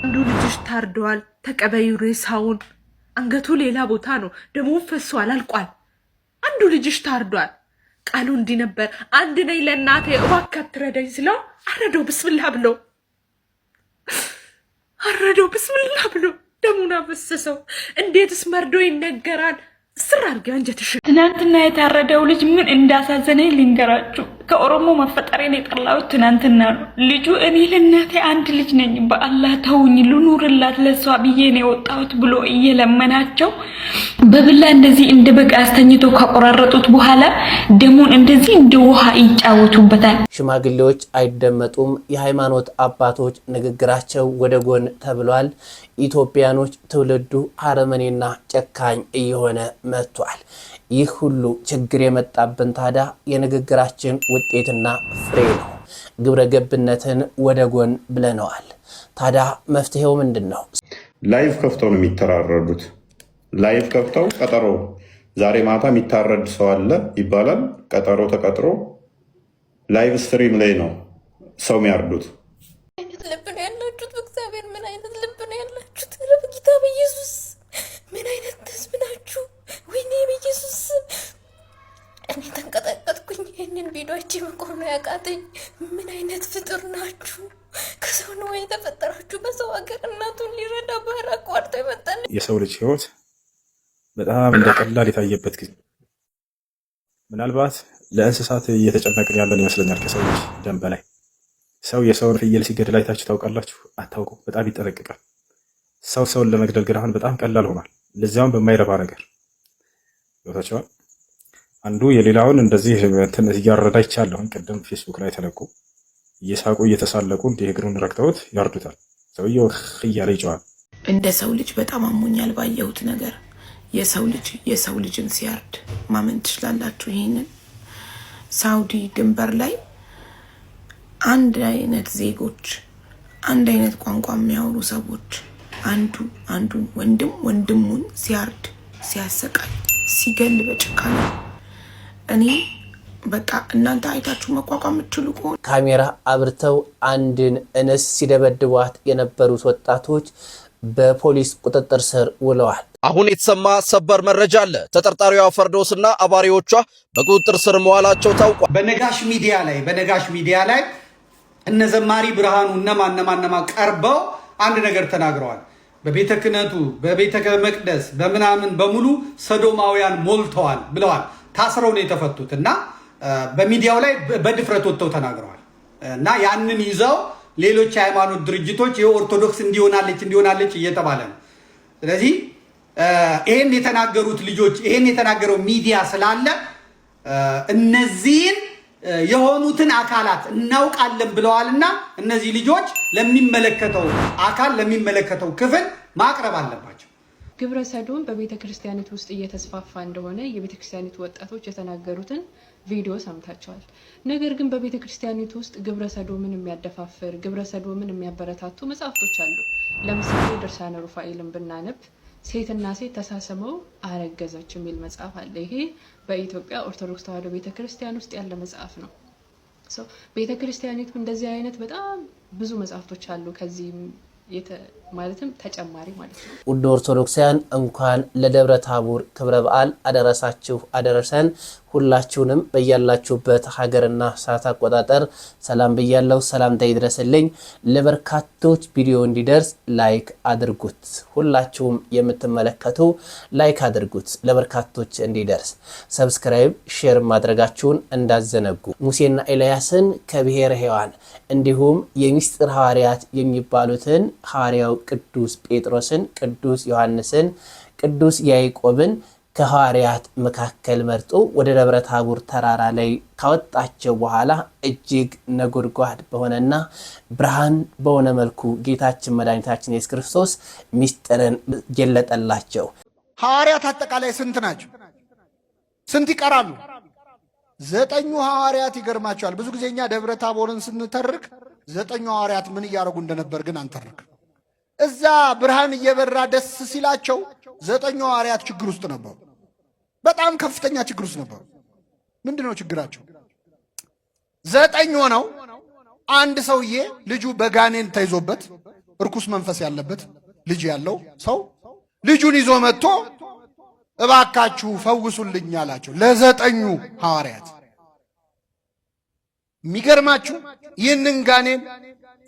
አንዱ ልጅሽ ታርደዋል፣ ተቀበዩ ሬሳውን። አንገቱ ሌላ ቦታ ነው፣ ደሙን ፈሷል፣ አልቋል። አንዱ ልጅሽ ታርዷል። ቃሉ እንዲህ ነበር፣ አንድ ነኝ ለእናቴ እባክህ አትረዳኝ ስለው አረደው ብስምላ ብሎ ደሙን አፈሰሰው። እንዴትስ መርዶ ይነገራል? ስራ አድርጌ አንጀትሽ። ትናንትና የታረደው ልጅ ምን እንዳሳዘነኝ ልንገራችሁ። ከኦሮሞ መፈጠሬን የጠላሁት ትናንትና ነው። ልጁ እኔ ለእናቴ አንድ ልጅ ነኝ፣ በአላህ ተውኝ ልኑርላት ለሷ ብዬ ነው የወጣሁት ብሎ እየለመናቸው በብላ እንደዚህ እንደ በግ አስተኝቶ ካቆራረጡት በኋላ ደሙን እንደዚህ እንደ ውሃ ይጫወቱበታል። ሽማግሌዎች አይደመጡም፣ የሃይማኖት አባቶች ንግግራቸው ወደ ጎን ተብሏል። ኢትዮጵያኖች ትውልዱ አረመኔና ጨካኝ እየሆነ መጥቷል። ይህ ሁሉ ችግር የመጣብን ታዲያ የንግግራችን ውጤትና ፍሬ ነው። ግብረ ገብነትን ወደ ጎን ብለነዋል። ታዲያ መፍትሄው ምንድነው? ላይቭ ከፍተው ነው የሚተራረዱት። ላይቭ ከፍተው ቀጠሮ ዛሬ ማታ የሚታረድ ሰው አለ ይባላል። ቀጠሮ ተቀጥሮ ላይቭ ስትሪም ላይ ነው ሰው የሚያርዱት። ልብ ነው ያላችሁት። በእግዚአብሔር ምን አይነት ልብ ነው ያላችሁት? በጌታ በኢየሱስ ምን አይነት ህዝብ ናችሁ? ወይኔ በኢየሱስ እኔ ተንቀጠቀጥኩኝ። ይህንን ቪዲዮአችን መቆም ነው ያቃተኝ። ምን አይነት ፍጡር ናችሁ? ከሰው ነው የተፈጠራችሁ? በሰው ሀገር እናቱን ሊረዳ ባህር አቋርጦ ይመጣል። የሰው ልጅ ህይወት በጣም እንደ ቀላል የታየበት ጊዜ ምናልባት ለእንስሳት እየተጨነቅን ያለን ይመስለኛል ከሰው ልጅ ደም በላይ። ሰው የሰውን ፍየል ሲገድል አይታችሁ ታውቃላችሁ? አታውቁ። በጣም ይጠነቅቃል። ሰውን ለመግደል ግን አሁን በጣም ቀላል ሆኗል። ለዚያውም በማይረባ ነገር ይወታቸዋል። አንዱ የሌላውን እንደዚህ እያረዳ ይቻለሁ። ቅድም ፌስቡክ ላይ ተለቁ እየሳቁ እየተሳለቁ እንዲህ እግሩን ረግጠውት ያርዱታል። ሰውየው እያለ ይጨዋል። እንደ ሰው ልጅ በጣም አሞኛል ባየሁት ነገር። የሰው ልጅን ሲያርድ ማመን ትችላላችሁ? ይሄንን ሳውዲ ድንበር ላይ አንድ አይነት ዜጎች፣ አንድ አይነት ቋንቋ የሚያወሩ ሰዎች አንዱን ወንድሙን ሲያርድ፣ ሲያሰቃይ፣ ሲገል በጭካኔ እኔ በቃ እናንተ አይታችሁ መቋቋም የምትችሉ ከሆነ ካሜራ አብርተው አንድን እንስ ሲደበድቧት የነበሩት ወጣቶች በፖሊስ ቁጥጥር ስር ውለዋል። አሁን የተሰማ ሰበር መረጃ አለ። ተጠርጣሪዋ ፈርዶስና አባሪዎቿ በቁጥጥር ስር መዋላቸው ታውቋል። በነጋሽ ሚዲያ ላይ እነ ዘማሪ ብርሃኑ እነማ ቀርበው አንድ ነገር ተናግረዋል። በቤተ ክህነቱ በቤተ መቅደስ በምናምን በሙሉ ሰዶማውያን ሞልተዋል ብለዋል። ታስረው ነው የተፈቱት እና በሚዲያው ላይ በድፍረት ወጥተው ተናግረዋል። እና ያንን ይዘው ሌሎች ሃይማኖት ድርጅቶች የኦርቶዶክስ እንዲሆናለች እየተባለ ነው። ስለዚህ ይሄን የተናገሩት ልጆች ይሄን የተናገረው ሚዲያ ስላለ እነዚህን የሆኑትን አካላት እናውቃለን ብለዋልና እነዚህ ልጆች ለሚመለከተው አካል ለሚመለከተው ክፍል ማቅረብ አለባቸው። ግብረ ሰዶም በቤተ ክርስቲያኒት ውስጥ እየተስፋፋ እንደሆነ የቤተ ክርስቲያኒት ወጣቶች የተናገሩትን ቪዲዮ ሰምታቸዋል። ነገር ግን በቤተ ክርስቲያኒት ውስጥ ግብረ ሰዶምን የሚያደፋፍር ግብረ ሰዶምን የሚያበረታቱ መጽሐፍቶች አሉ። ለምሳሌ ድርሳነ ሩፋኤልን ብናነብ ሴትና ሴት ተሳስመው አረገዘች የሚል መጽሐፍ አለ። ይሄ በኢትዮጵያ ኦርቶዶክስ ተዋሕዶ ቤተክርስቲያን ውስጥ ያለ መጽሐፍ ነው። ቤተክርስቲያኒቱ እንደዚህ አይነት በጣም ብዙ መጽሐፍቶች አሉ። ከዚህ ማለትም ተጨማሪ ማለት ነው። ውድ ኦርቶዶክሳውያን እንኳን ለደብረ ታቦር ክብረ በዓል አደረሳችሁ አደረሰን። ሁላችሁንም በያላችሁበት ሀገርና ሰዓት አቆጣጠር ሰላም ብያለሁ። ሰላምታ ይድረስልኝ። ለበርካቶች ቪዲዮ እንዲደርስ ላይክ አድርጉት። ሁላችሁም የምትመለከቱ ላይክ አድርጉት ለበርካቶች እንዲደርስ። ሰብስክራይብ፣ ሼር ማድረጋችሁን እንዳዘነጉ። ሙሴና ኤልያስን ከብሔረ ሕያዋን እንዲሁም የሚስጥር ሐዋርያት የሚባሉትን ሐዋርያው ቅዱስ ጴጥሮስን፣ ቅዱስ ዮሐንስን፣ ቅዱስ ያዕቆብን ከሐዋርያት መካከል መርጦ ወደ ደብረ ታቦር ተራራ ላይ ካወጣቸው በኋላ እጅግ ነጎድጓድ በሆነና ብርሃን በሆነ መልኩ ጌታችን መድኃኒታችን ኢየሱስ ክርስቶስ ሚስጥርን ገለጠላቸው። ሐዋርያት አጠቃላይ ስንት ናቸው? ስንት ይቀራሉ? 9 ሐዋርያት። ይገርማቸዋል። ብዙ ጊዜ እኛ ደብረ ታቦርን ስንተርክ 9 ሐዋርያት ምን እያደረጉ እንደነበር ግን አንተርክ። እዛ ብርሃን እየበራ ደስ ሲላቸው 9 ሐዋርያት ችግር ውስጥ ነበሩ። በጣም ከፍተኛ ችግር ውስጥ ነበሩ። ምንድነው ችግራቸው? 9 ሆነው አንድ ሰውዬ ልጁ በጋኔን ተይዞበት እርኩስ መንፈስ ያለበት ልጅ ያለው ሰው ልጁን ይዞ መጥቶ እባካችሁ ፈውሱልኝ አላቸው ለ9 ሐዋርያት። የሚገርማችሁ ይህንን ጋኔን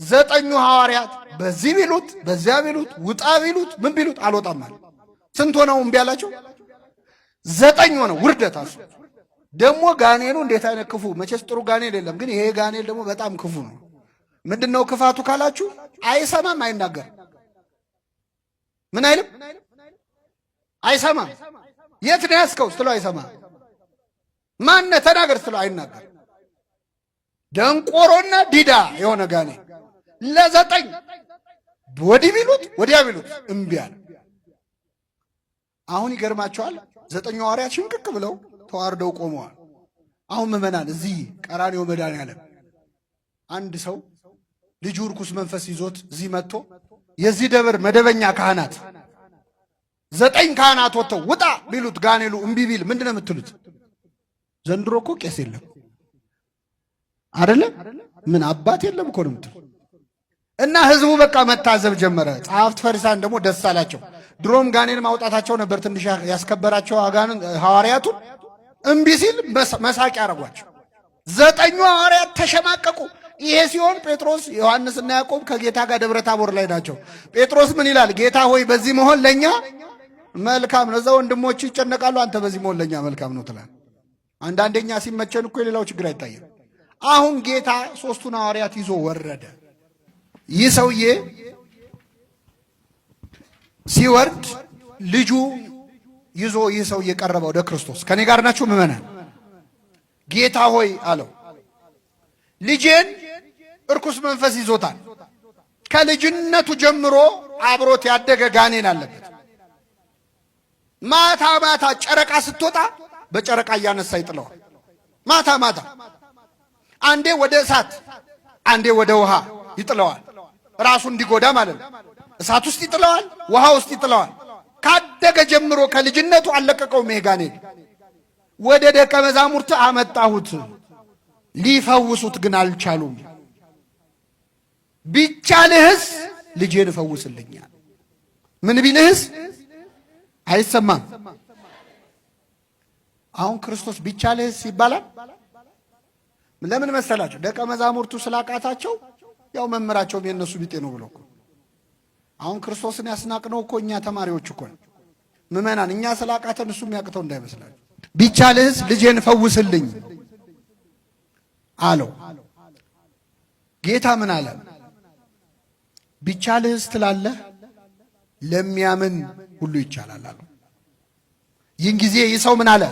9 ሐዋርያት በዚህ ቢሉት በዚያ ቢሉት ውጣ ቢሉት ምን ቢሉት አልወጣም ማለት። ስንት ሆነው እምቢ አላቸው? 9 ሆነው። ውርደት አሱ ደግሞ ጋኔኑ እንዴት አይነት ክፉ! መቼስ ጥሩ ጋኔን የለም፣ ግን ይሄ ጋኔን ደግሞ በጣም ክፉ ነው። ምንድነው ክፋቱ ካላችሁ አይሰማም፣ አይናገርም። ምን አይልም፣ አይሰማም። የት ነው ያስከው ስትለው አይሰማም። ማነ ተናገር ስትለው አይናገር። ደንቆሮና ዲዳ የሆነ ጋኔን ለ9 ወዲህ ቢሉት ወዲያ ቢሉት እምቢ አለ። አሁን ይገርማቸዋል። 9 ሐዋርያት ሽምቅቅ ብለው ተዋርደው ቆመዋል። አሁን ምዕመናን እዚህ ቀራንዮ መድኃኔዓለም አንድ ሰው ልጁ ርኩስ መንፈስ ይዞት እዚህ መጥቶ የዚህ ደብር መደበኛ ካህናት 9 ካህናት ወጥተው ውጣ ቢሉት ጋኔሉ እምቢ ቢል ምንድነው የምትሉት? ዘንድሮ እኮ ቄስ የለም አይደለ? ምን አባት የለም እኮ ነው የምትሉት። እና ህዝቡ በቃ መታዘብ ጀመረ። ጸሐፍት ፈሪሳን ደግሞ ደስ አላቸው። ድሮም ጋኔን ማውጣታቸው ነበር ትንሽ ያስከበራቸው ሐዋርያቱን። እምቢ ሲል መሳቅ ያረጓቸው። 9 ሐዋርያት ተሸማቀቁ። ይሄ ሲሆን ጴጥሮስ ዮሐንስና ያዕቆብ ከጌታ ጋር ደብረ ታቦር ላይ ናቸው። ጴጥሮስ ምን ይላል? ጌታ ሆይ በዚህ መሆን ለኛ መልካም ነው። እዛ ወንድሞች ይጨነቃሉ፣ አንተ በዚህ መሆን ለኛ መልካም ነው ትላል። አንዳንደኛ ሲመቸን እኮ የሌላው ችግር አይታየም። አሁን ጌታ 3ቱን ሐዋርያት ይዞ ወረደ። ይህ ሰውዬ ሲወርድ ልጁ ይዞ ይህ ሰውዬ ቀረበ ወደ ክርስቶስ። ከኔ ጋር ናችሁ ምዕመናን? ጌታ ሆይ አለው፣ ልጄን እርኩስ መንፈስ ይዞታል። ከልጅነቱ ጀምሮ አብሮት ያደገ ጋኔን አለበት። ማታ ማታ ጨረቃ ስትወጣ በጨረቃ እያነሳ ይጥለዋል። ማታ ማታ አንዴ ወደ እሳት አንዴ ወደ ውሃ ይጥለዋል። ራሱ እንዲጎዳ ማለት ነው። እሳት ውስጥ ይጥለዋል፣ ውሃ ውስጥ ይጥለዋል። ካደገ ጀምሮ ከልጅነቱ አለቀቀው። ጋኔን ወደ ደቀ መዛሙርት አመጣሁት፣ ሊፈውሱት ግን አልቻሉም። ቢቻልህስ ልጄን ፈውስልኛል። ምን ቢልህስ አይሰማም። አሁን ክርስቶስ ቢቻልህስ ይባላል። ለምን መሰላቸው? ደቀ መዛሙርቱ ስላቃታቸው ያው መምህራቸውም የነሱ ቢጤ ነው ብሎ። አሁን ክርስቶስን ያስናቅነው እኮ እኛ ተማሪዎች እኮ ምዕመናን፣ እኛ ስላቃተን እሱ የሚያቅተው እንዳይመስላችሁ። ቢቻልህስ ልጄን ፈውስልኝ አለው። ጌታ ምን አለ? ቢቻልህስ ትላለህ፣ ለሚያምን ሁሉ ይቻላል አለው። ይህን ጊዜ ይህ ሰው ምን አለ?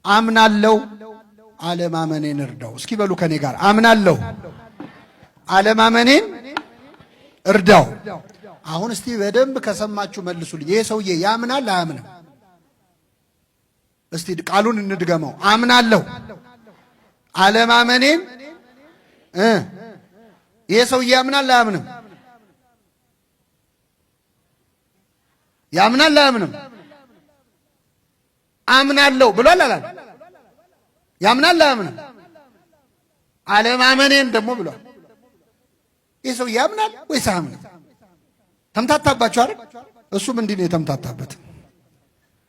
አምናለሁ፣ አለማመኔን እርዳው። እስኪ በሉ ከኔ ጋር አምናለሁ፣ አለማመኔን እርዳው። አሁን እስቲ በደንብ ከሰማችሁ መልሱልኝ። ይሄ ሰውዬ ያምናል አያምንም? እስቲ ቃሉን እንድገመው። አምናለሁ፣ አለማመኔን ይሄ ሰውዬ ያምናል አያምንም? ያምናል አያምንም? አምናለሁ ብሏል አላል? ያምናል አያምንም? አለማመኔን ደግሞ ብሏል። ይህ ሰው ያምናል ወይስ አያምንም? ተምታታባችሁ አይደል? እሱም እንዲህ ነው የተምታታበት።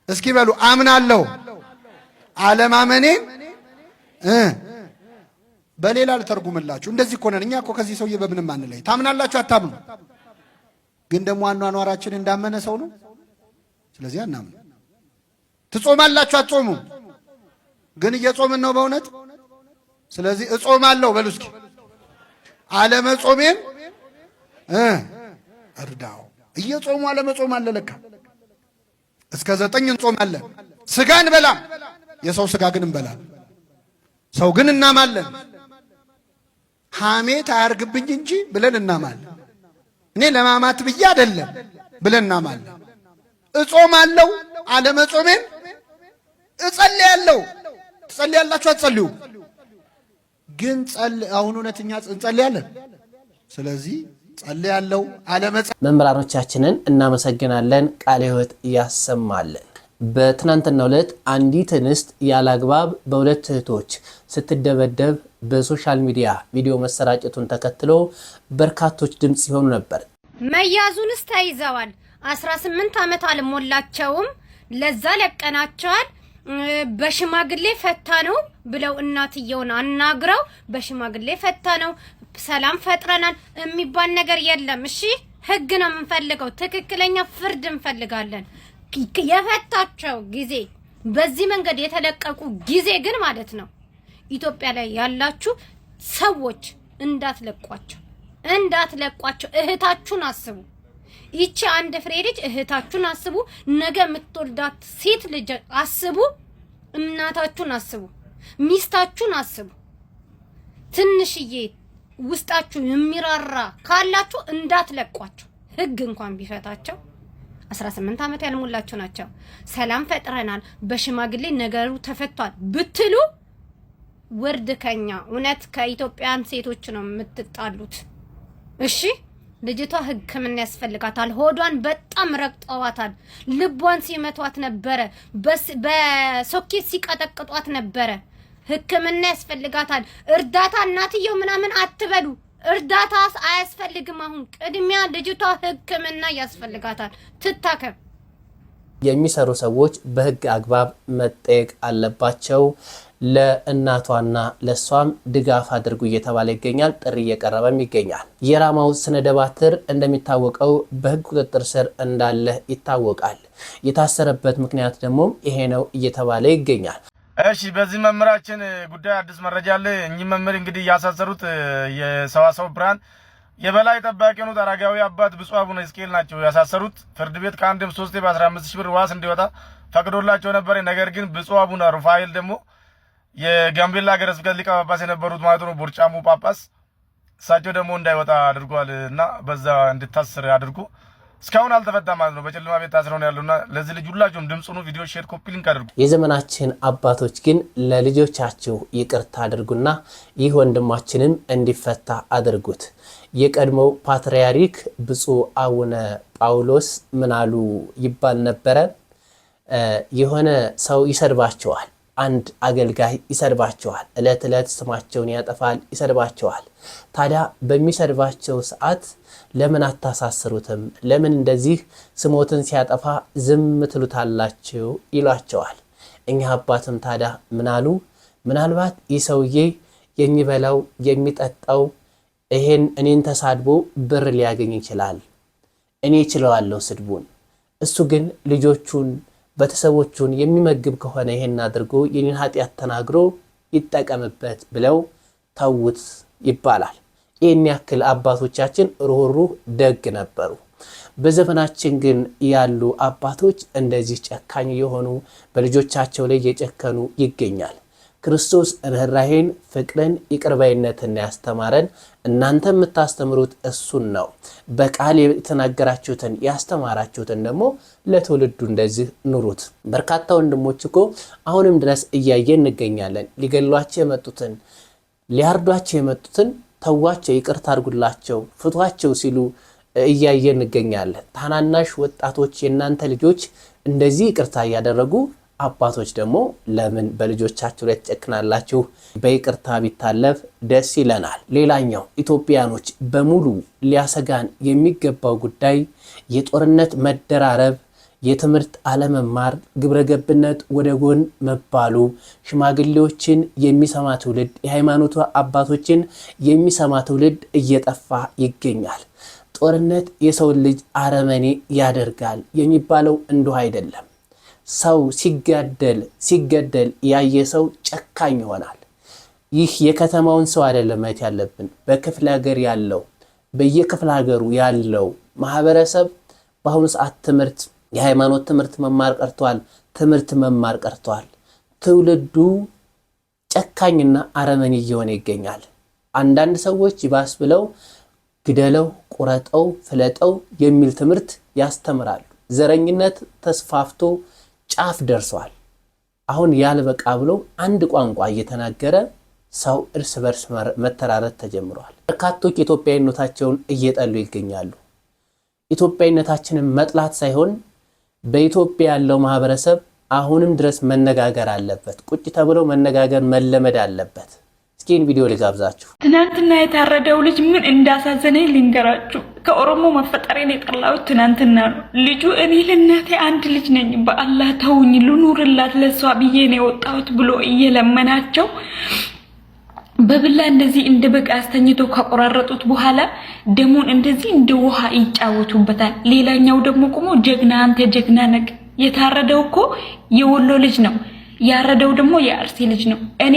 እስኪ በሉ አምናለሁ፣ አለማመኔን በሌላ ልተርጉምላችሁ። እንደዚህ እኮ ነን እኛ እኮ ከዚህ ሰውዬ በምንም አንለይ። ታምናላችሁ አታምኑ? ግን ደግሞ አኗኗራችን እንዳመነ ሰው ነው። ስለዚህ አናምን። ትጾማላችሁ አትጾሙ? ግን እየጾምን ነው በእውነት። ስለዚህ እጾማለሁ በሉ እስኪ። አለመጾሜን እርዳው። እየጾሙ አለመጾም አለ ለካ። እስከ 9 እንጾማለን። ስጋ እንበላም፣ የሰው ስጋ ግን እንበላለን። ሰው ግን እናማለን። ሐሜት አያርግብኝ እንጂ ብለን እናማለን። እኔ ለማማት ብዬ አይደለም ብለን እናማለን። እጾማለሁ፣ አለመጾሜን እጸልያለሁ። ትጸልያላችሁ አትጸልዩ? ግን አሁን እውነተኛ እንጸልያለን። ስለዚህ ጸልያለሁ፣ መምህራኖቻችንን እናመሰግናለን። ቃለ ሕይወት ያሰማልን። በትናንትናው ዕለት አንዲት እንስት ያላግባብ በሁለት እህቶች ስትደበደብ በሶሻል ሚዲያ ቪዲዮ መሰራጨቱን ተከትሎ በርካቶች ድምጽ ሲሆኑ ነበር። መያዙንስ ተይዘዋል። 18 ዓመት አልሞላቸውም። ለዛ ለቀናቸዋል። በሽማግሌ ፈታ ነው ብለው እናትየውን አናግረው በሽማግሌ ፈታ ነው ሰላም ፈጥረናል የሚባል ነገር የለም። እሺ ህግ ነው የምንፈልገው። ትክክለኛ ፍርድ እንፈልጋለን። የፈታቸው ጊዜ በዚህ መንገድ የተለቀቁ ጊዜ ግን ማለት ነው ኢትዮጵያ ላይ ያላችሁ ሰዎች እንዳትለቋቸው። እህታችሁን አስቡ። ይቺ አንድ ፍሬ ልጅ እህታችሁን አስቡ። ነገ የምትወልዳት ሴት ልጅ አስቡ። እናታችሁን አስቡ። ሚስታችሁን አስቡ። ትንሽዬ ውስጣችሁ የሚራራ ካላችሁ እንዳትለቋቸው። ህግ እንኳን ቢፈታቸው 18 ዓመት ያልሞላቸው ናቸው። ሰላም ፈጥረናል በሽማግሌ ነገሩ ተፈቷል ብትሉ ወርድ ከኛ እውነት ከኢትዮጵያን ሴቶች ነው የምትጣሉት። እሺ ልጅቷ ህክምና ያስፈልጋታል። ሆዷን በጣም ረግጠዋታል። ልቧን ሲመቷት ነበረ። በሶኬት ሲቀጠቅጧት ነበረ። ህክምና ያስፈልጋታል። እርዳታ እናትየው ምናምን አትበሉ። እርዳታ አያስፈልግም። አሁን ቅድሚያ ልጅቷ ህክምና ያስፈልጋታል። ትታከም። የሚሰሩ ሰዎች በህግ አግባብ መጠየቅ አለባቸው። ለእናቷና ለሷም ድጋፍ አድርጉ እየተባለ ይገኛል። ጥሪ እየቀረበም ይገኛል። የራማው ስነደባትር እንደሚታወቀው በህግ ቁጥጥር ስር እንዳለ ይታወቃል። የታሰረበት ምክንያት ደግሞ ይሄ ነው እየተባለ ይገኛል። እሺ በዚህ መምህራችን ጉዳይ አዲስ መረጃ አለ። እኚህ መምህር እንግዲህ ያሳሰሩት የሰዋሰው ብርሃን የበላይ ጠባቂ የሆኑት አረጋዊ አባት ብፁዕ አቡነ ሕዝቅኤል ናቸው ያሳሰሩት። ፍርድ ቤት ከአንድም 3 በ15 ሺህ ብር ዋስ እንዲወጣ ፈቅዶላቸው ነበር። ነገር ግን ብፁዕ አቡነ ሩፋኤል ደግሞ የጋምቤላ ሀገረ ስብከት ሊቀ ጳጳስ የነበሩት ማለት ነው ቦርጫሙ ጳጳስ እሳቸው ደግሞ እንዳይወጣ አድርጓል እና በዛ እንድታስር አድርጎ እስካሁን አልተፈታም ማለት ነው። በጨለማ ቤት ታስረው ነው ያሉና ለዚህ ልጅ ሁላችሁም ድምጹኑ ቪዲዮ ሼር ኮፒ ሊንክ አድርጉ። የዘመናችን አባቶች ግን ለልጆቻችሁ ይቅርታ አድርጉና ይህ ወንድማችንን እንዲፈታ አድርጉት። የቀድሞው ፓትርያርክ ብፁዕ አቡነ ጳውሎስ ምናሉ ይባል ነበረ። የሆነ ሰው ይሰድባቸዋል። አንድ አገልጋይ ይሰድባቸዋል። እለት እለት ስማቸውን ያጠፋል፣ ይሰድባቸዋል። ታዲያ በሚሰድባቸው ሰዓት ለምን አታሳስሩትም? ለምን እንደዚህ ስሞትን ሲያጠፋ ዝም ትሉታላችሁ? ይሏቸዋል። እኛ አባትም ታዲያ ምናሉ? ምናልባት ይህ ሰውዬ የሚበላው የሚጠጣው ይሄን እኔን ተሳድቦ ብር ሊያገኝ ይችላል። እኔ እችለዋለሁ ስድቡን። እሱ ግን ልጆቹን ቤተሰቦቹን የሚመግብ ከሆነ ይሄን አድርጎ የኔን ኃጢአት ተናግሮ ይጠቀምበት ብለው ተውት ይባላል። ይህን ያክል አባቶቻችን ሩህሩህ ደግ ነበሩ። በዘመናችን ግን ያሉ አባቶች እንደዚህ ጨካኝ የሆኑ በልጆቻቸው ላይ የጨከኑ ይገኛል። ክርስቶስ ርህራሄን፣ ፍቅርን፣ ይቅርባይነትን ያስተማረን። እናንተ የምታስተምሩት እሱን ነው። በቃል የተናገራችሁትን ያስተማራችሁትን ደግሞ ለትውልዱ እንደዚህ ኑሩት። በርካታ ወንድሞች እኮ አሁንም ድረስ እያየን እንገኛለን። ሊገሏቸው የመጡትን ሊያርዷቸው የመጡትን ተዋቸው፣ ይቅርታ አድርጉላቸው፣ ፍቷቸው ሲሉ እያየን እንገኛለን። ታናናሽ ወጣቶች የእናንተ ልጆች እንደዚህ ይቅርታ እያደረጉ አባቶች ደግሞ ለምን በልጆቻችሁ ላይ ተጨክናላችሁ? በይቅርታ ቢታለፍ ደስ ይለናል። ሌላኛው ኢትዮጵያኖች በሙሉ ሊያሰጋን የሚገባው ጉዳይ የጦርነት መደራረብ፣ የትምህርት አለመማር፣ ግብረገብነት ወደ ጎን መባሉ፣ ሽማግሌዎችን የሚሰማ ትውልድ፣ የሃይማኖቱ አባቶችን የሚሰማ ትውልድ እየጠፋ ይገኛል። ጦርነት የሰው ልጅ አረመኔ ያደርጋል የሚባለው እንዲሁ አይደለም። ሰው ሲገደል ያየ ሰው ጨካኝ ይሆናል። ይህ የከተማውን ሰው አይደለም ማየት ያለብን። በክፍለ ሀገር ያለው በየክፍለ ሀገሩ ያለው ማህበረሰብ በአሁኑ ሰዓት ትምህርት የሃይማኖት ትምህርት መማር ቀርቷል። ትምህርት መማር ቀርቷል። ትውልዱ ጨካኝና አረመኔ እየሆነ ይገኛል። አንዳንድ ሰዎች ይባስ ብለው ግደለው፣ ቁረጠው፣ ፍለጠው የሚል ትምህርት ያስተምራሉ። ዘረኝነት ተስፋፍቶ ጫፍ ደርሷል። አሁን ያልበቃ ብሎ አንድ ቋንቋ እየተናገረ ሰው እርስ በርስ መተራረት ተጀምሯል። በርካቶች ኢትዮጵያዊነታቸውን እየጠሉ ይገኛሉ። ኢትዮጵያዊነታችንን መጥላት ሳይሆን በኢትዮጵያ ያለው ማህበረሰብ አሁንም ድረስ መነጋገር አለበት። ቁጭ ተብሎ መነጋገር መለመድ አለበት። እስኪ እስኪን ቪዲዮ ልጋብዛችሁ። ትናንትና የታረደው ልጅ ምን እንዳሳዘነኝ ልንገራችሁ። ከኦሮሞ መፈጠሬን የጠላሁት ትናንትና ነው። ልጁ እኔ ለእናቴ አንድ ልጅ ነኝ፣ በአላህ ተውኝ ልኑርላት ለሷ ብዬ ነው የወጣሁት ብሎ እየለመናቸው በብላ እንደዚህ እንደ በግ አስተኝቶ ከቆራረጡት በኋላ ደሙን እንደዚህ እንደ ውሃ ይጫወቱበታል። ሌላኛው ደግሞ ቆሞ ጀግና አንተ ጀግና ነህ። የታረደው እኮ የወሎ ልጅ ነው፣ ያረደው ደግሞ የአርሲ ልጅ ነው። እኔ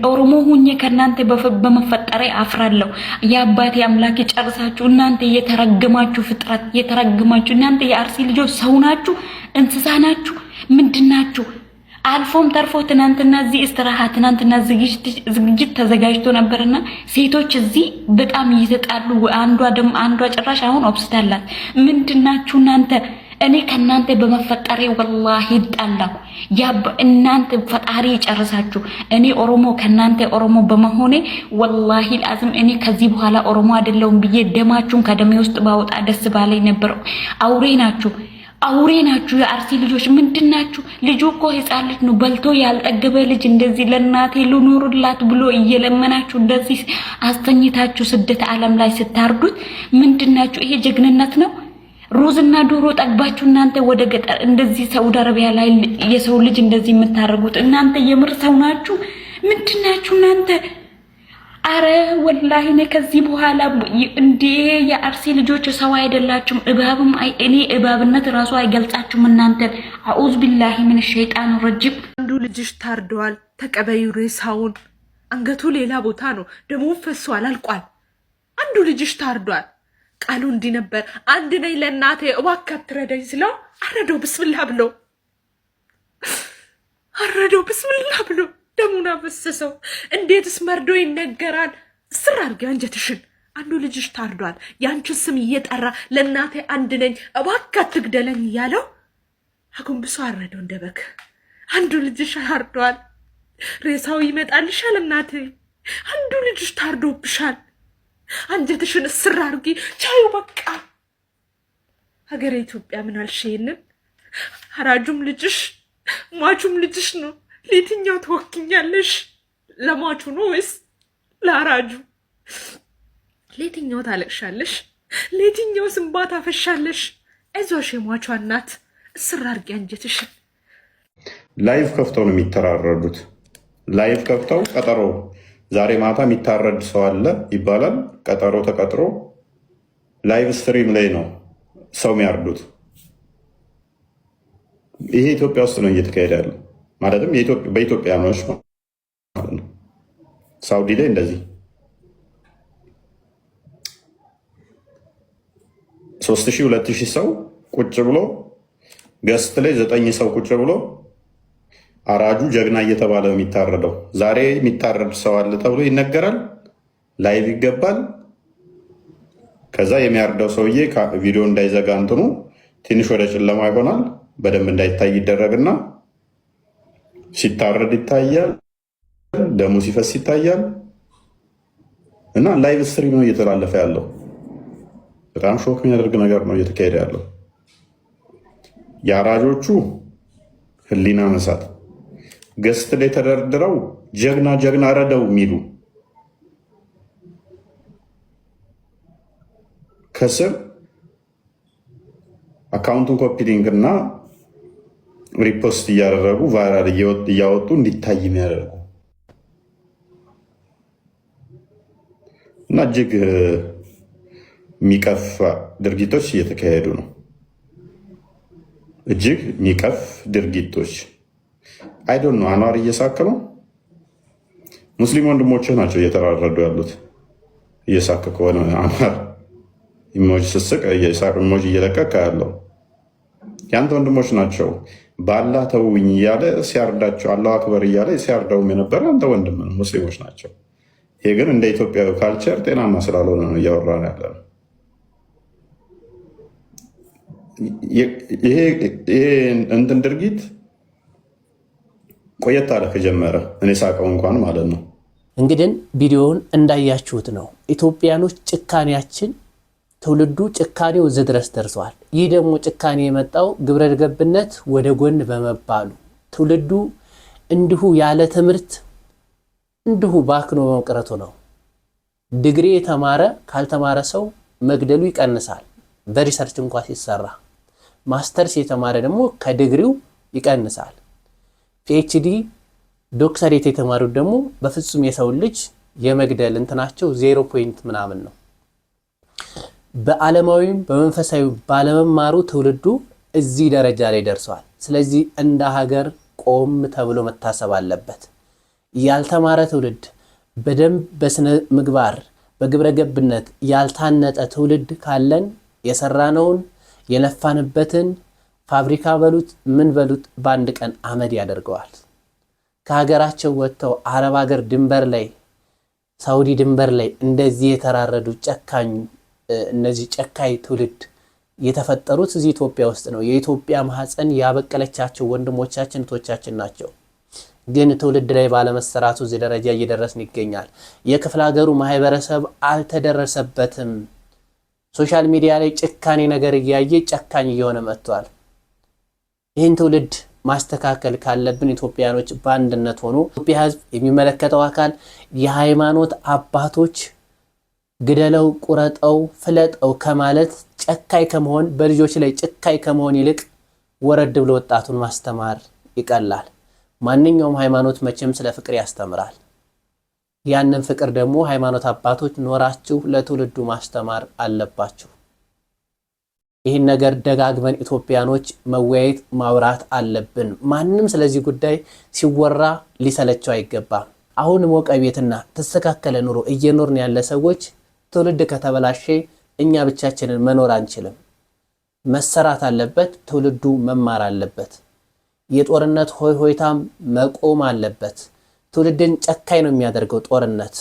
ኦሮሞ ሁኜ ከናንተ በመፈጠሬ አፍራለሁ። የአባቴ አምላክ ይጨርሳችሁ። እናንተ የተረገማችሁ ፍጥረት የተረገማችሁ እናንተ የአርሲ ልጆች ሰው ናችሁ? እንስሳ ናችሁ? ምንድናችሁ? አልፎም ተርፎ ትናንትና እዚህ እስትራሃ ትናንትና ዝግጅት ተዘጋጅቶ ነበርና ሴቶች እዚህ በጣም እየተጣሉ አንዷ ጭራሽ አሁን ኦብስታላት። ምንድናችሁ እናንተ? እኔ ከናንተ በመፈጠሬ ወላሂ ይጣላሁ። እናንተ ፈጣሪ ይጨርሳችሁ። እኔ ኦሮሞ ከናንተ ኦሮሞ በመሆኔ ወላሂ አዝም እኔ ከዚህ በኋላ ኦሮሞ አይደለሁም ብዬ ደማችሁን ከደሜ ውስጥ ባወጣ ደስ ባለኝ ነበር። አውሬ ናችሁ የአርሲ ልጆች ምንድናችሁ? ልጁ እኮ ህፃን ልጅ ነው፣ በልቶ ያልጠገበ ልጅ እንደዚህ ለእናቴ ልኑርላት ብሎ እየለመናችሁ እንደዚህ አስተኝታችሁ ስደት ዓለም ላይ ስታርዱት ምንድናችሁ? ይሄ ጀግንነት ነው? ሩዝና ዶሮ ጠግባችሁ እናንተ ወደ ገጠር እንደዚህ ሳውዲ አረቢያ ላይ የሰው ልጅ እንደዚህ የምታረጉት እናንተ የምር ሰው ናችሁ? ምንድናችሁ እናንተ? አረ ወላሂ እኔ ከዚህ በኋላ እንዴ የአርሲ ልጆች ሰው አይደላችሁም። እባብም እኔ እባብነት ራሱ አይገልጻችሁም እናንተ። አዑዝ ቢላሂ ምን ሸይጣን ረጅም። አንዱ ልጅሽ ታርደዋል፣ ተቀበዩ ሬሳውን። አንገቱ ሌላ ቦታ ነው፣ ደሙን ፈሷል፣ አልቋል። አንዱ ልጅሽ ታርዷል። ቃሉ እንዲህ ነበር፣ አንድ ነኝ ለእናቴ እባክህ አትረዳኝ ስለው አረደው ብስምላ ብሎ ደሙን አፈሰሰው። እንዴትስ መርዶ ይነገራል? ስር አድርጌ አንጀትሽን። አንዱ ልጅሽ ታርዷል፣ ያንቺን ስም እየጠራ ለእናቴ አንድ ነኝ እባክህ አትግደለኝ እያለው አጎንብሶ አረደው እንደ በግ። አንዱ ልጅሽ ታርዷል፣ ሬሳው ይመጣልሻል እናቴ። አንዱ ልጅሽ ታርዶብሻል፣ አንጀትሽን እስር አድርጊ። ቻዩ በቃ። ሀገሬ ኢትዮጵያ ምን አልሽ? ይሄንን አራጁም ልጅሽ ሟቹም ልጅሽ ነው። ለየትኛው ትወክኛለሽ? ለሟቹ ነው ወይስ ለአራጁ? ለየትኛው ታለቅሻለሽ? ለየትኛው እንባ ታፈሻለሽ? አይዞሽ የሟቿ እናት፣ እስር አድርጊ አንጀትሽን። ላይቭ ከፍተው ነው የሚተራረዱት። ላይቭ ከፍተው ቀጠሮ ዛሬ ማታ የሚታረድ ሰው አለ ይባላል። ቀጠሮ ተቀጥሮ ላይቭ ስትሪም ላይ ነው ሰው የሚያርዱት። ይሄ ኢትዮጵያ ውስጥ ነው እየተካሄደ ያለው። ማለትም በኢትዮጵያኖች ማለት ነው። ሳውዲ ላይ እንደዚህ 3000 2000 ሰው ቁጭ ብሎ ገስት ላይ 9 ሰው ቁጭ ብሎ አራጁ ጀግና እየተባለ ነው የሚታረደው። ዛሬ የሚታረድ ሰው አለ ተብሎ ይነገራል። ላይቭ ይገባል። ከዛ የሚያርደው ሰውዬ ቪዲዮ እንዳይዘጋ እንትኑ ትንሽ ወደ ጨለማ ይሆናል። በደንብ እንዳይታይ ይደረግና ሲታረድ ይታያል። ደሙ ሲፈስ ይታያል። እና ላይቭ ስትሪም ነው እየተላለፈ ያለው። በጣም ሾክ የሚያደርግ ነገር ነው እየተካሄደ ያለው። የአራጆቹ ህሊና መሳት ገስት ላይ ተደርድረው ጀግና ረደው የሚሉ ከስር አካውንቱን ኮፒ ሊንክ እና ሪፖስት እያደረጉ ቫይራል እያወጡ እንዲታይ የሚያደርጉ እና እጅግ የሚቀፍ ድርጊቶች እየተካሄዱ ነው። እጅግ የሚቀፍ ድርጊቶች አይዶን ነው። አኗር እየሳቅ ነው። ሙስሊም ወንድሞችህ ናቸው እየተራረዱ ያሉት። እየሳቅ ከሆነ አኗር ኢሞጂ ስስቅ ኢሞጂ እየለቀቀ ያለው ያንተ ወንድሞች ናቸው። በአላህ ተውኝ እያለ ሲያርዳቸው አላሁ አክበር እያለ ሲያርደውም የነበረ አንተ ወንድም ነው። ሙስሊሞች ናቸው። ይሄ ግን እንደ ኢትዮጵያዊ ካልቸር ጤናማ ስላልሆነ ነው እያወራን ያለ ነው። ይሄ እንትን ድርጊት ቆየት አለ ከጀመረ እኔ ሳቀው እንኳን ማለት ነው። እንግዲህ ቪዲዮውን እንዳያችሁት ነው። ኢትዮጵያኖች ጭካኔያችን ትውልዱ ጭካኔው እዚህ ድረስ ደርሷል። ይህ ደግሞ ጭካኔ የመጣው ግብረ ገብነት ወደ ጎን በመባሉ ትውልዱ እንዲሁ ያለ ትምህርት እንዲሁ ባክኖ መቅረቱ ነው። ዲግሪ የተማረ ካልተማረ ሰው መግደሉ ይቀንሳል በሪሰርች እንኳን ሲሰራ። ማስተርስ የተማረ ደግሞ ከዲግሪው ይቀንሳል። ፒኤችዲ ዶክተሬት የተማሩት ደግሞ በፍጹም የሰው ልጅ የመግደል እንትናቸው 0 ምናምን ነው። በዓለማዊም በመንፈሳዊ ባለመማሩ ትውልዱ እዚህ ደረጃ ላይ ደርሷል። ስለዚህ እንደ ሀገር ቆም ተብሎ መታሰብ አለበት። ያልተማረ ትውልድ በደንብ በስነ ምግባር በግብረ ገብነት ያልታነጠ ትውልድ ካለን የሰራነውን የለፋንበትን ፋብሪካ በሉት ምን በሉት በአንድ ቀን አመድ ያደርገዋል። ከሀገራቸው ወጥተው አረብ ሀገር ድንበር ላይ ሳውዲ ድንበር ላይ እንደዚህ የተራረዱ ጨካኝ እነዚህ ጨካይ ትውልድ የተፈጠሩት እዚህ ኢትዮጵያ ውስጥ ነው። የኢትዮጵያ ማህፀን ያበቀለቻቸው ወንድሞቻችን እህቶቻችን ናቸው። ግን ትውልድ ላይ ባለመሰራቱ እዚህ ደረጃ እየደረስን ይገኛል። የክፍለ ሀገሩ ማህበረሰብ አልተደረሰበትም። ሶሻል ሚዲያ ላይ ጭካኔ ነገር እያየ ጨካኝ እየሆነ መጥቷል። ይህን ትውልድ ማስተካከል ካለብን ኢትዮጵያኖች በአንድነት ሆኖ ኢትዮጵያ ህዝብ የሚመለከተው አካል የሃይማኖት አባቶች ግደለው ቁረጠው ፍለጠው ከማለት ጨካኝ ከመሆን በልጆች ላይ ጨካኝ ከመሆን ይልቅ ወረድ ብሎ ወጣቱን ማስተማር ይቀላል። ማንኛውም ሃይማኖት መቼም ስለ ፍቅር ያስተምራል። ያንን ፍቅር ደግሞ ሃይማኖት አባቶች ኖራችሁ ለትውልዱ ማስተማር አለባችሁ። ይህን ነገር ደጋግመን ኢትዮጵያኖች መወያየት ማውራት አለብን። ማንም ስለዚህ ጉዳይ ሲወራ ሊሰለቸው አይገባም። አሁን ሞቀ ቤትና ተስተካከለ ኑሮ እየኖርን ያለ ሰዎች ትውልድ ከተበላሸ እኛ ብቻችንን መኖር አንችልም። መሰራት አለበት። ትውልዱ መማር አለበት። የጦርነት ሆይ ሆይታም መቆም አለበት። ትውልድን ጨካኝ ነው የሚያደርገው ጦርነት።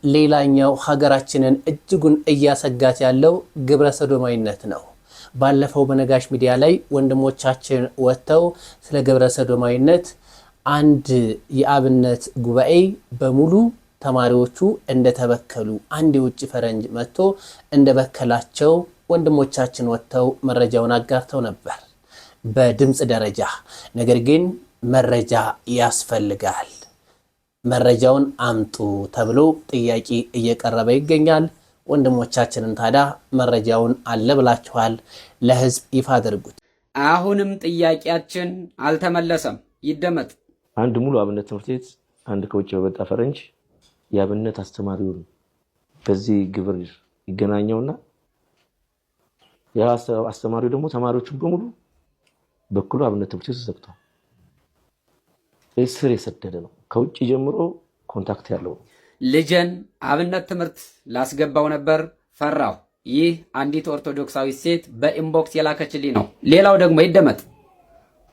ሌላኛው ሀገራችንን እጅጉን እያሰጋት ያለው ግብረ ሰዶማዊነት ነው። ባለፈው በነጋሽ ሚዲያ ላይ ወንድሞቻችን ወጥተው ስለ ግብረ ሰዶማዊነት አንድ የአብነት ጉባኤ በሙሉ ተማሪዎቹ እንደተበከሉ አንድ የውጭ ፈረንጅ መጥቶ እንደበከላቸው ወንድሞቻችን ወጥተው መረጃውን አጋርተው ነበር በድምጽ ደረጃ። ነገር ግን መረጃ ያስፈልጋል፣ መረጃውን አምጡ ተብሎ ጥያቄ እየቀረበ ይገኛል። ወንድሞቻችንን ታዲያ መረጃውን አለ ብላችኋል፣ ለህዝብ ይፋ አድርጉት። አሁንም ጥያቄያችን አልተመለሰም፣ ይደመጥ። አንድ ሙሉ አብነት ትምህርት ቤት አንድ ከውጭ በመጣ ፈረንጅ የአብነት አስተማሪውን በዚህ ግብር ይገናኘውና ያ አስተማሪው ደግሞ ተማሪዎቹን በሙሉ በኩሉ አብነት ትምህርት ቤት ተዘግቷል። ስር የሰደደ ነው። ከውጭ ጀምሮ ኮንታክት ያለው ነው። ልጅን አብነት ትምህርት ላስገባው ነበር ፈራሁ። ይህ አንዲት ኦርቶዶክሳዊ ሴት በኢንቦክስ የላከችልኝ ነው። ሌላው ደግሞ ይደመጥ።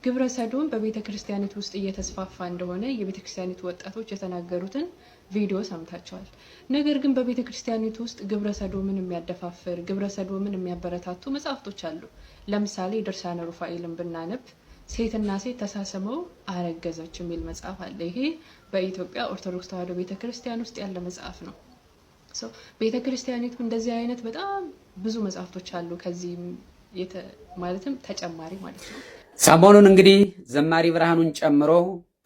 ግብረ ሰዶም በቤተ ክርስቲያኒት ውስጥ እየተስፋፋ እንደሆነ የቤተ ክርስቲያኒት ወጣቶች የተናገሩትን ቪዲዮ ሰምታቸዋል። ነገር ግን በቤተ ክርስቲያኒት ውስጥ ግብረ ሰዶምን የሚያደፋፍር ግብረ ሰዶምን የሚያበረታቱ መጽሐፍቶች አሉ። ለምሳሌ ድርሳነ ሩፋኤልን ብናነብ ሴትና ሴት ተሳስመው አረገዘች የሚል መጽሐፍ አለ። ይሄ በኢትዮጵያ ኦርቶዶክስ ተዋሕዶ ቤተክርስቲያን ውስጥ ያለ መጽሐፍ ነው። ቤተክርስቲያኒቱ እንደዚህ አይነት በጣም ብዙ መጽሐፍቶች አሉ። ከዚህም ማለትም ተጨማሪ ማለት ነው። ሰሞኑን እንግዲህ ዘማሪ ብርሃኑን ጨምሮ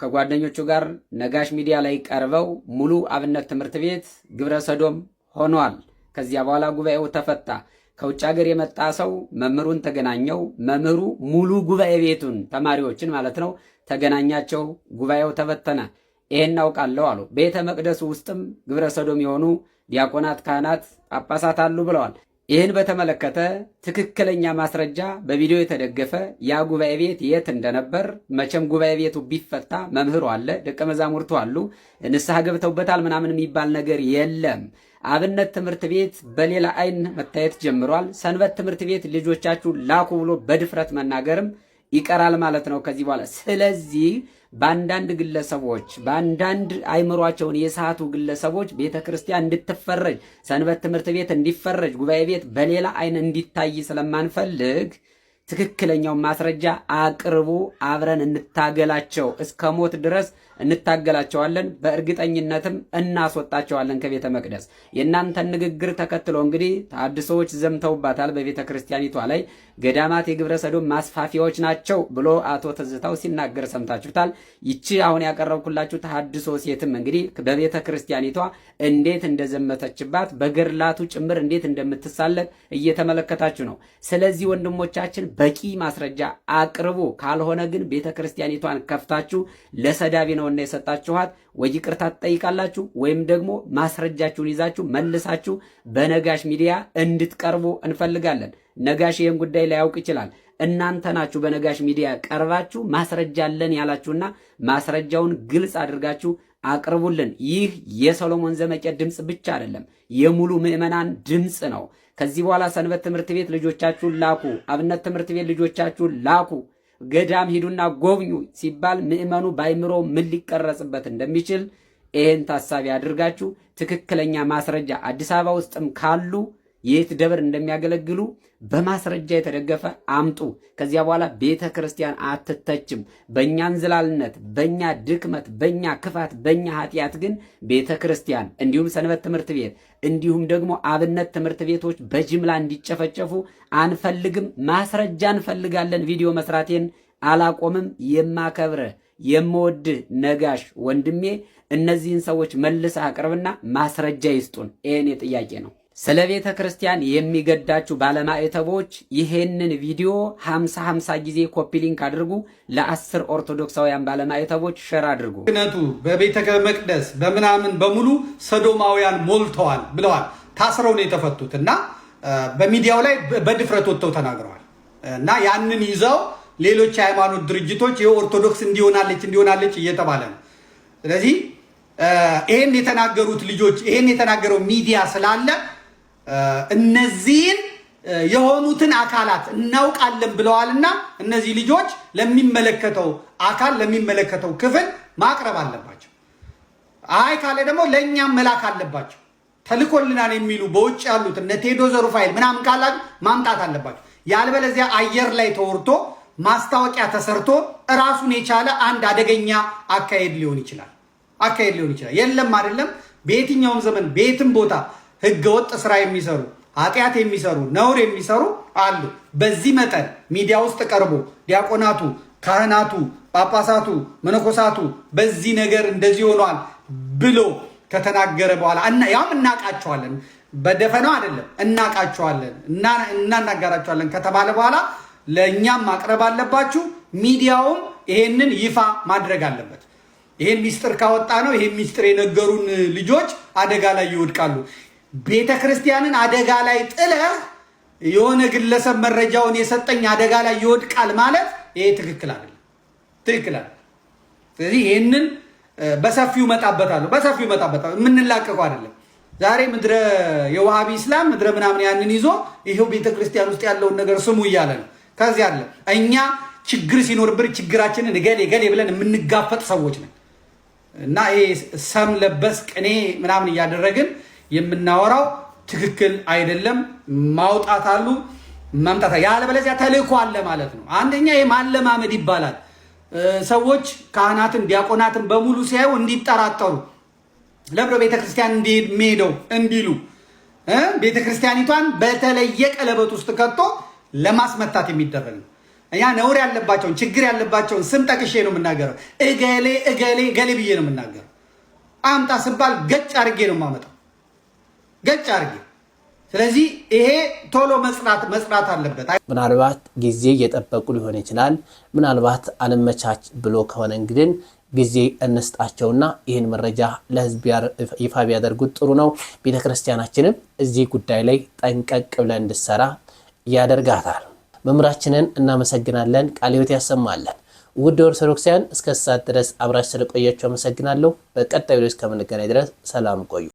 ከጓደኞቹ ጋር ነጋሽ ሚዲያ ላይ ቀርበው ሙሉ አብነት ትምህርት ቤት ግብረ ሰዶም ሆኗል። ከዚያ በኋላ ጉባኤው ተፈታ። ከውጭ ሀገር የመጣ ሰው መምህሩን ተገናኘው። መምህሩ ሙሉ ጉባኤ ቤቱን ተማሪዎችን ማለት ነው ተገናኛቸው። ጉባኤው ተበተነ። ይሄን አውቃለሁ አሉ። ቤተ መቅደሱ ውስጥም ግብረ ሰዶም የሆኑ ዲያቆናት፣ ካህናት፣ ጳጳሳት አሉ ብለዋል። ይህን በተመለከተ ትክክለኛ ማስረጃ በቪዲዮ የተደገፈ ያ ጉባኤ ቤት የት እንደነበር መቼም ጉባኤ ቤቱ ቢፈታ መምህሩ አለ፣ ደቀ መዛሙርቱ አሉ፣ ንስሐ ገብተውበታል ምናምን የሚባል ነገር የለም። አብነት ትምህርት ቤት በሌላ አይን መታየት ጀምሯል። ሰንበት ትምህርት ቤት ልጆቻችሁ ላኩ ብሎ በድፍረት መናገርም ይቀራል ማለት ነው ከዚህ በኋላ። ስለዚህ በአንዳንድ ግለሰቦች በአንዳንድ አይምሯቸውን የሳቱ ግለሰቦች ቤተ ክርስቲያን እንድትፈረጅ፣ ሰንበት ትምህርት ቤት እንዲፈረጅ፣ ጉባኤ ቤት በሌላ አይን እንዲታይ ስለማንፈልግ ትክክለኛው ማስረጃ አቅርቡ፣ አብረን እንታገላቸው፣ እስከ ሞት ድረስ እንታገላቸዋለን፣ በእርግጠኝነትም እናስወጣቸዋለን ከቤተ መቅደስ። የእናንተን ንግግር ተከትሎ እንግዲህ ተሐድሶዎች ዘምተውባታል በቤተ ክርስቲያኒቷ ላይ። ገዳማት የግብረ ሰዶም ማስፋፊያዎች ናቸው ብሎ አቶ ትዝታው ሲናገር ሰምታችሁታል። ይቺ አሁን ያቀረብኩላችሁ ተሐድሶ ሴትም እንግዲህ በቤተ ክርስቲያኒቷ እንዴት እንደዘመተችባት በገድላቱ ጭምር እንዴት እንደምትሳለቅ እየተመለከታችሁ ነው። ስለዚህ ወንድሞቻችን በቂ ማስረጃ አቅርቡ፣ ካልሆነ ግን ቤተ ክርስቲያኒቷን ከፍታችሁ ለሰዳቢ ነው እና የሰጣችኋት ወይ ይቅርታ ትጠይቃላችሁ ወይም ደግሞ ማስረጃችሁን ይዛችሁ መልሳችሁ በነጋሽ ሚዲያ እንድትቀርቡ እንፈልጋለን። ነጋሽ ይህን ጉዳይ ላያውቅ ይችላል። እናንተ ናችሁ በነጋሽ ሚዲያ ቀርባችሁ ማስረጃ አለን ያላችሁና ማስረጃውን ግልጽ አድርጋችሁ አቅርቡልን። ይህ የሰሎሞን ዘመቄ ድምፅ ብቻ አይደለም፣ የሙሉ ምዕመናን ድምፅ ነው። ከዚህ በኋላ ሰንበት ትምህርት ቤት ልጆቻችሁን ላኩ፣ አብነት ትምህርት ቤት ልጆቻችሁን ላኩ፣ ገዳም ሂዱና ጎብኙ ሲባል ምዕመኑ ባይምሮ ምን ሊቀረጽበት እንደሚችል ይህን ታሳቢ አድርጋችሁ ትክክለኛ ማስረጃ አዲስ አበባ ውስጥም ካሉ የት ደብር እንደሚያገለግሉ በማስረጃ የተደገፈ አምጡ። ከዚያ በኋላ ቤተ ክርስቲያን አትተችም። በእኛ እንዝላልነት፣ በእኛ ድክመት፣ በእኛ ክፋት፣ በእኛ ኃጢአት ግን ቤተ ክርስቲያን እንዲሁም ሰንበት ትምህርት ቤት እንዲሁም ደግሞ አብነት ትምህርት ቤቶች በጅምላ እንዲጨፈጨፉ አንፈልግም። ማስረጃ እንፈልጋለን። ቪዲዮ መስራቴን አላቆምም። የማከብርህ የምወድህ ነጋሽ ወንድሜ እነዚህን ሰዎች መልሰህ አቅርብና ማስረጃ ይስጡን። ይሄኔ ጥያቄ ነው። ስለ ቤተ ክርስቲያን የሚገዳችሁ ባለማዕተቦች ይሄንን ቪዲዮ 50 ጊዜ ኮፒ ሊንክ አድርጉ። ለ10 ኦርቶዶክሳውያን ባለማዕተቦች ሸር አድርጉ። ክህነቱ በቤተ መቅደስ በምናምን በሙሉ ሰዶማውያን ሞልተዋል ብለዋል። ታስረው ነው የተፈቱት እና በሚዲያው ላይ በድፍረት ወጥተው ተናግረዋል። እና ያንን ይዘው ሌሎች የሃይማኖት ድርጅቶች የኦርቶዶክስ እንዲሆናለች እየተባለ ነው። ስለዚህ ይሄን የተናገሩት ልጆች ይሄን የተናገረው ሚዲያ ስላለ እነዚህን የሆኑትን አካላት እናውቃለን ብለዋልና እነዚህ ልጆች ለሚመለከተው አካል ለሚመለከተው ክፍል ማቅረብ አለባቸው። አይ ካለ ደግሞ ለእኛም መላክ አለባቸው። ተልኮልናል የሚሉ በውጭ ያሉት እነ ቴዶ ዘሩፋይል ምናምን ካላችሁ ማምጣት አለባቸው። ያልበለዚያ አየር ላይ ተወርቶ ማስታወቂያ ተሰርቶ ራሱን የቻለ አንድ አደገኛ አካሄድ ሊሆን ይችላል። የለም አይደለም። በየትኛውም ዘመን በየትም ቦታ ህገወጥ ስራ የሚሰሩ ኃጢአት የሚሰሩ ነውር የሚሰሩ አሉ። በዚህ መጠን ሚዲያ ውስጥ ቀርቦ ዲያቆናቱ፣ ካህናቱ፣ ጳጳሳቱ፣ መነኮሳቱ በዚህ ነገር እንደዚህ ሆኗል ብሎ ከተናገረ በኋላ ያም እናቃቸዋለን፣ በደፈናው አይደለም እናቃቸዋለን፣ እናናገራቸዋለን ከተባለ በኋላ ለእኛም ማቅረብ አለባችሁ። ሚዲያውም ይሄንን ይፋ ማድረግ አለበት። ይሄን ሚስጥር ካወጣ ነው ይሄን ሚስጥር የነገሩን ልጆች አደጋ ላይ ይወድቃሉ። ቤተ ክርስቲያንን አደጋ ላይ ጥለህ የሆነ ግለሰብ መረጃውን የሰጠኝ አደጋ ላይ ይወድቃል ማለት ይሄ ትክክል አይደለም። ስለዚህ ይሄንን በሰፊው መጣበታለሁ። የምንላቀቀው አይደለም። ዛሬ ምድረ የዋሃቢ እስላም ምድረ ምናምን ያንን ይዞ ይሄው ቤተ ክርስቲያን ውስጥ ያለውን ነገር ስሙ እያለ ነው። ከዚህ አለ እኛ ችግር ሲኖርብን ችግራችንን ገሌ ብለን የምንጋፈጥ ሰዎች ነን እና ይሄ ሰም ለበስ ቅኔ ምናምን እያደረግን የምናወራው ትክክል አይደለም። ማውጣት አሉ ማምጣት ያለበለዚያ ተልእኮ አለ ማለት ነው። አንደኛ ይሄ ማለማመድ ይባላል። ሰዎች ካህናትን ዲያቆናትን በሙሉ ሲያዩ እንዲጠራጠሩ ለብሮ ቤተክርስቲያን እንዲሄደው እንዲሉ ቤተክርስቲያኒቷን በተለየ ቀለበት ውስጥ ከቶ ለማስመታት የሚደረግ ነው። እኛ ነውር ያለባቸውን ችግር ያለባቸውን ስም ጠቅሼ ነው የምናገረው። እገሌ ብዬ ነው የምናገረው። አምጣ ስባል ገጭ አድርጌ ነው የማመጣው፣ ገጭ አድርጌ። ስለዚህ ይሄ ቶሎ መስራት አለበት። ምናልባት ጊዜ እየጠበቁ ሊሆን ይችላል። ምናልባት አልመቻች ብሎ ከሆነ እንግዲህ ጊዜ እንስጣቸውና ይህን መረጃ ለህዝብ ይፋ ቢያደርጉት ጥሩ ነው። ቤተክርስቲያናችንም እዚህ ጉዳይ ላይ ጠንቀቅ ብለን እንድትሰራ ያደርጋታል። መምህራችንን እናመሰግናለን። ቃለ ሕይወት ያሰማለን። ውድ ኦርቶዶክሳውያን እስከ ሰዓት ድረስ አብራችሁ ስለቆያችሁ አመሰግናለሁ። በቀጣዩ እስከምንገናኝ ድረስ ሰላም ቆዩ።